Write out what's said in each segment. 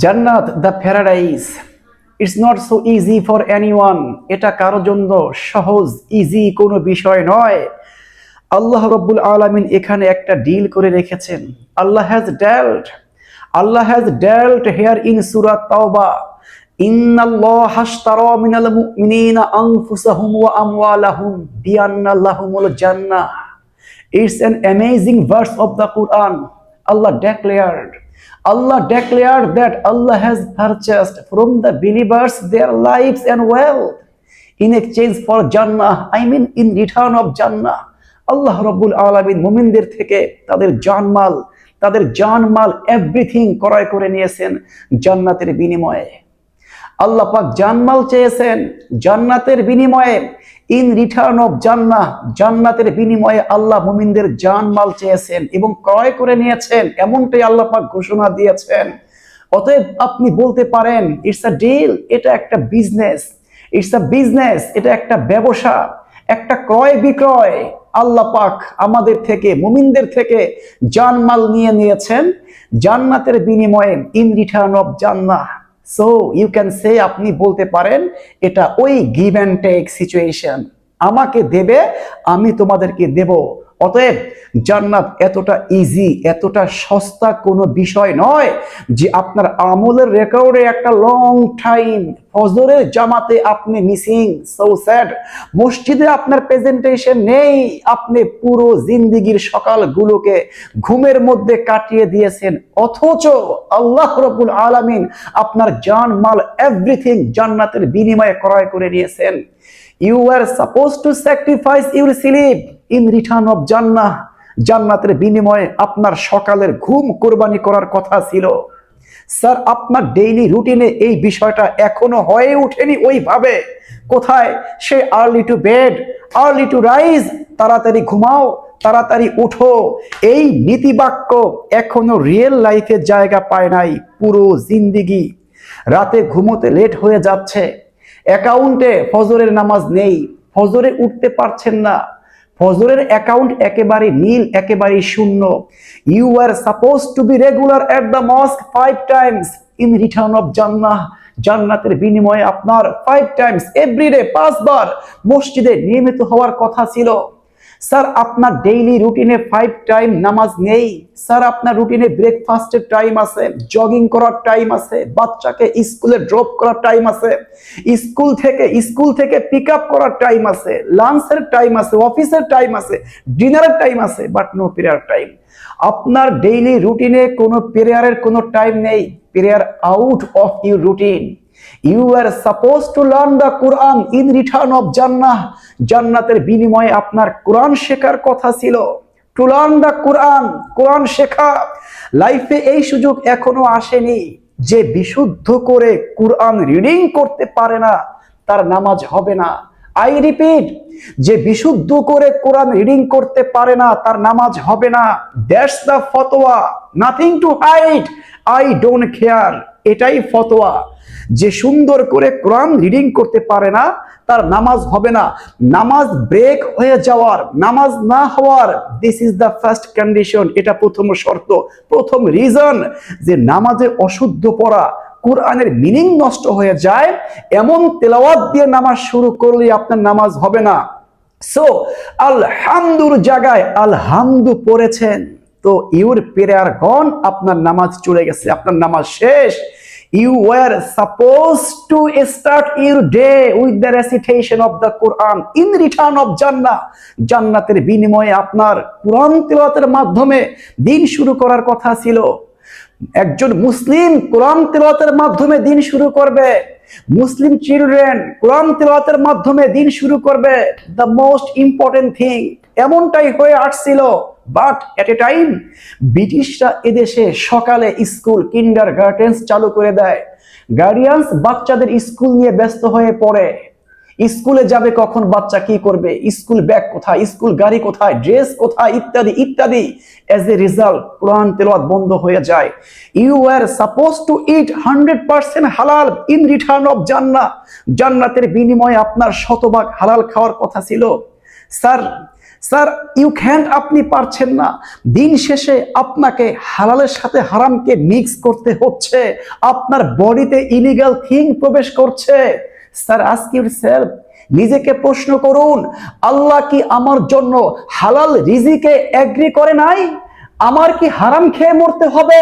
জান্নাত the paradise it's not so easy for anyone. এটা কারোর জন্য সহজ ইজি কোনো বিষয় নয়। আল্লাহ রব্বুল আলামিন এখানে একটা ডিল করে রেখেছেন। আল্লাহ হ্যাজ ডেল্ট হিয়ার ইন সূরা তাওবা, ইন্নাল্লাহা হাশতারা মিনাল মুমিনিনা আনফুসাহুম ওয়া আমওয়ালাহুম বিআন্না লাহুমুল জান্নাহ। It's an amazing verse of the Quran. Allah declared, Allah declared that Allah has purchased from the believers their lives and wealth in exchange for Jannah. I mean, in return of Jannah. আল্লাহ রব্বুল আলামিন মুমিনদের থেকে তাদের জানমাল everything ক্রয় করে নিয়েছেন জান্নাতের বিনিময়ে। আল্লাহ পাক জানমাল চেয়েছেন জান্নাতের বিনিময়ে। ইন রিটার্ন অফ জান্নাহ, জান্নাতের বিনিময়ে আল্লাহ মুমিনদের জানমাল চেয়েছেন এবং ক্রয় করে নিয়েছেন, এমনটাই আল্লাহ পাক ঘোষণা দিয়েছেন। অতএব আপনি বলতে পারেন ইটস আ ডিল, এটা একটা বিজনেস, এটা একটা ব্যবসা, একটা ক্রয় বিক্রয়। আল্লাহ পাক আমাদের থেকে মুমিনদের থেকে জানমাল নিয়ে নিয়েছেন জান্নাতের বিনিময়ে, in return of Jannah. So you can say, আপনি বলতে পারেন এটা ওই গিভ অ্যান্ড টেক সিচুয়েশন, আমাকে দেবে আমি তোমাদেরকে দেব। অতএব জান্নাত এতটা ইজি, এতটা সস্তা কোনো বিষয় নয় যে আপনার আমলের রেকর্ডে একটা লং টাইম ফজরের জামাতে আপনি মিসিং, সো স্যাড, মসজিদে আপনার প্রেজেন্টেশন নেই, আপনি পুরো জিন্দেগির সকালগুলোকে ঘুমের মধ্যে কাটিয়ে দিয়েছেন, অথচ আল্লাহ রাব্বুল আলামিন আপনার জান মাল এভরিথিং জান্নাতের বিনিময়ে ক্রয় করে নিয়েছেন। You were supposed to sacrifice your sleep in return of Jannah. জান্নাতের বিনিময়ে আপনার সকালের ঘুম কোরবানি করার কথা ছিল। স্যার, আপনার ডেইলি রুটিনে এই বিষয়টা এখনো হয়ে ওঠেনি ওইভাবে। কোথায় সে early to bed, early to rise, তাড়াতাড়ি ঘুমাও, তাড়াতাড়ি উঠো, এই নীতিবাক্য এখনো রিয়েল লাইফে জায়গা পায় নাই। পুরো জিন্দেগি রাতে ঘুমোতে লেট হয়ে যাচ্ছে, অ্যাকাউন্টে ফজরের নামাজ নেই, ফজরে উঠতে পারছেন না, ফজরের অ্যাকাউন্ট একেবারে নীল, একেবারে শূন্য। You are suppose to be regular at the mosque 5 times in return of জান্নাহ। জান্নাতের বিনিময়ে আপনার 5 টাইমস এভরিডে, 5 বার মসজিদে নিয়মিত হওয়ার কথা ছিল। স্যার, আপনার ডেইলি রুটিনে 5 টাইম নামাজ নেই। স্যার, আপনার রুটিনে ব্রেকফাস্টের টাইম আছে, জগিং করার টাইম আছে, বাচ্চাকে স্কুলে ড্রপ করার টাইম আছে, স্কুল থেকে পিক আপ করার টাইম আছে, লাঞ্চের টাইম আছে, অফিসের টাইম আছে, ডিনারের টাইম আছে, বাট নো প্রেয়ার টাইম। আপনার ডেইলি রুটিনে কোনো প্রেয়ারের কোনো টাইম নেই, prayer out of your routine. You were supposed to learn the Quran in return of Jannah. জান্নাতের বিনিময়ে আপনার কোরআন শেখার কথা ছিল। টু লার্ন দ্য কোরআন শেখা। লাইফে এই সুযোগ এখনো আসেনি যে বিশুদ্ধ করে কোরআন রিডিং করতে পারে না তার নামাজ হবে না। আই রিপিট, যে বিশুদ্ধ করে কোরআন রিডিং করতে পারে না তার নামাজ হবে না। দ্যাটস দ্য ফতোয়া, nothing to hide, I don't care, এটাই ফতোয়া। যে সুন্দর করে কোরআন রিডিং করতে পারে না তার নামাজ হবে না। নামাজ ব্রেক হয়ে যাওয়ার, নামাজ না হওয়ার, this is the first condition, এটা প্রথম শর্ত, প্রথম রিজন যে নামাজে অশুদ্ধ পড়া, কোরআনের মিনিং নষ্ট হয়ে যায়, এমন তেলাওয়াত দিয়ে নামাজ শুরু করলে আপনার নামাজ হবে না। সো আলহামদুর জায়গায় আলহামদু পড়েছেন তো ইউর প্রেয়ার গন, আপনার নামাজ চলে গেছে, আপনার নামাজ শেষ। You were supposed to start your day with the recitation of the Quran in return of Jannah. জান্নাতের বিনিময়ে আপনার কোরআন তেলাওয়াতের মাধ্যমে দিন শুরু করার কথা ছিল। একজন মুসলিম কোরআন তেলাওয়াতের মাধ্যমে দিন শুরু করবে, মুসলিম চিলড্রেন কোরআন তেলাওয়াতের মাধ্যমে দিন শুরু করবে, দ্য মোস্ট ইম্পর্টেন্ট থিং, এমনটাই হয়ে আসছিল। বাট এট এ টাইম ব্রিটিশরা এদেশে সকালে স্কুল, কিন্ডার গার্ডেন্স চালু করে দেয়। গার্ডিয়ানস বাচ্চাদের স্কুল নিয়ে ব্যস্ত হয়ে পড়ে। স্কুলে যাবে কখন, বাচ্চা কি করবে, স্কুল ব্যাগ কোথায়, স্কুল গাড়ি কোথায়, ড্রেস কোথায়, ইত্যাদি ইত্যাদি। এজ এ রেজাল্ট কোরআন তেলাওয়াত বন্ধ হয়ে যায়। ইউ আর সাপোজ টু ইট 100% হালাল ইন রিটার্ন অফ জান্নাহ। জান্নাতের বিনিময়ে আপনার শতভাগ হালাল খাওয়ার কথা ছিল। স্যার, স্যার ইউ ক্যান্ট, আপনি পারছেন না। দিন শেষে আপনাকে হালালের সাথে হারামকে মিক্স করতে হচ্ছে, আপনার বডিতে ইলিগাল থিং প্রবেশ করছে। স্যার আস্ক ইউরসেলফ, নিজেকে প্রশ্ন করুন, আল্লাহ কি আমার জন্য হালাল রিজিকে এগ্রি করে নাই? আমার কি হারাম খেয়ে মরতে হবে?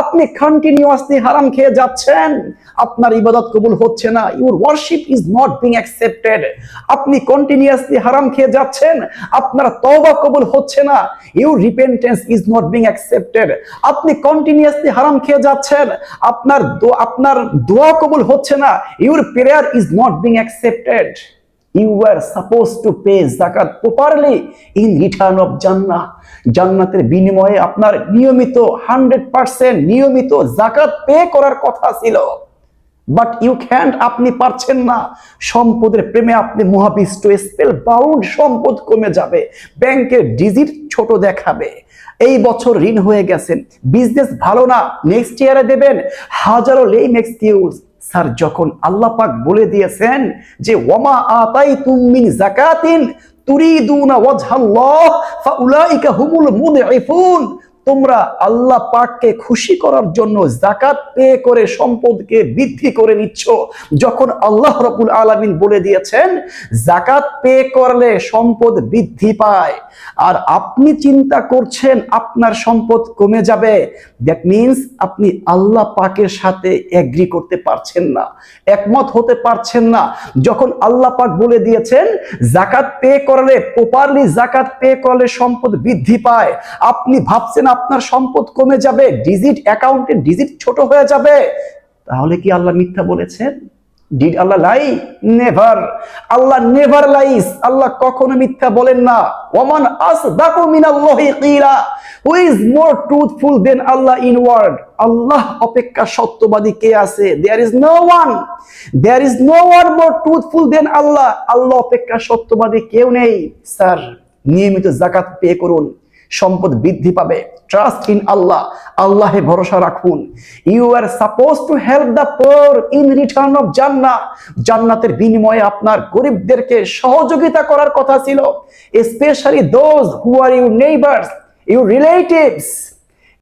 আপনি কন্টিনিউয়াসলি হারাম খেয়ে যাচ্ছেন, আপনার ইবাদত কবুল হচ্ছে না, your warship is not being accepted. আপনি কন্টিনিউয়াসলি হারাম খেয়ে যাচ্ছেন, আপনার তওবা কবুল হচ্ছে না, your repentance is not being accepted. আপনি কন্টিনিউয়াসলি হারাম খেয়ে যাচ্ছেন, আপনার দোয়া কবুল হচ্ছে না, your prayer is not being accepted. You were supposed to pay zakat properly in return of Jannah. জান্নাতের বিনিময়ে আপনার নিয়মিত 100% নিয়মিত জাকাত পে করার কথা ছিল, বাট ইউ ক্যান্ট, আপনি পারছেন না। সম্পদের প্রেমে আপনি মোহাবিষ্ট, স্পেল বাউন্ড, সম্পদ কমে যাবে, ব্যাংকের ডিজিট ছোট দেখাবে, এই বছর ঋণ হয়ে গেছেন, বিজনেস ভালো না, নেক্সট ইয়ারে দেবেন, হাজারো লেম এক্সকিউজ। স্যার যখন আল্লাহ পাক বলে দিয়েছেন যে ওয়ামা আতাইতুম মিন যাকাতিন তুরিদুনা ওয়াজহাল্লাহ ফাউলাইকা হুমুল মুদঈফুন, তোমরা আল্লাহ পাককে খুশি করার জন্য যাকাত পে করে সম্পদকে বৃদ্ধি করে নিচ্ছ, যখন আল্লাহ রাব্বুল আলামিন বলে দিয়েছেন যাকাত পে করলে সম্পদ বৃদ্ধি পায়, আর আপনি চিন্তা করছেন আপনার সম্পদ কমে যাবে, দ্যাট মিন্স আপনি আল্লাহ পাকের সাথে এগ্রি করতে পারছেন না, একমত হতে পারছেন না। যখন আল্লাহ পাক বলে দিয়েছেন যাকাত পে করলে, প্রপারলি যাকাত পে করলে সম্পদ বৃদ্ধি পায়, আপনি ভাবছেন আপনার সম্পদ কমে যাবে, ডিজিট অ্যাকাউন্টের ডিজিট ছোট হয়ে যাবে, তাহলে কি আল্লাহ মিথ্যা বলেছেন? Did Allah lie? Never. Allah never lies, আল্লাহ কখনো মিথ্যা বলেন না। ওয়ামান আসদাকু মিনাল্লাহি কিলা, who is more truthful than Allah in word, আল্লাহ অপেক্ষা সত্যবাদী কে আছে? There is no one, there is no one more truthful than Allah, আল্লাহ অপেক্ষা সত্যবাদী কেউ নেই। স্যার নিয়মিত যাকাত পে করুন, সম্পদ বৃদ্ধি পাবে। ট্রাস্ট ইন আল্লাহ, আল্লাহে ভরসা রাখুন। You are suppose to help the poor in return of জান্নাহ, জান্নাতের বিনিময়ে আপনার গরিবদেরকে সহযোগিতা করার কথা ছিল, specially those who are your neighbours, your relatives.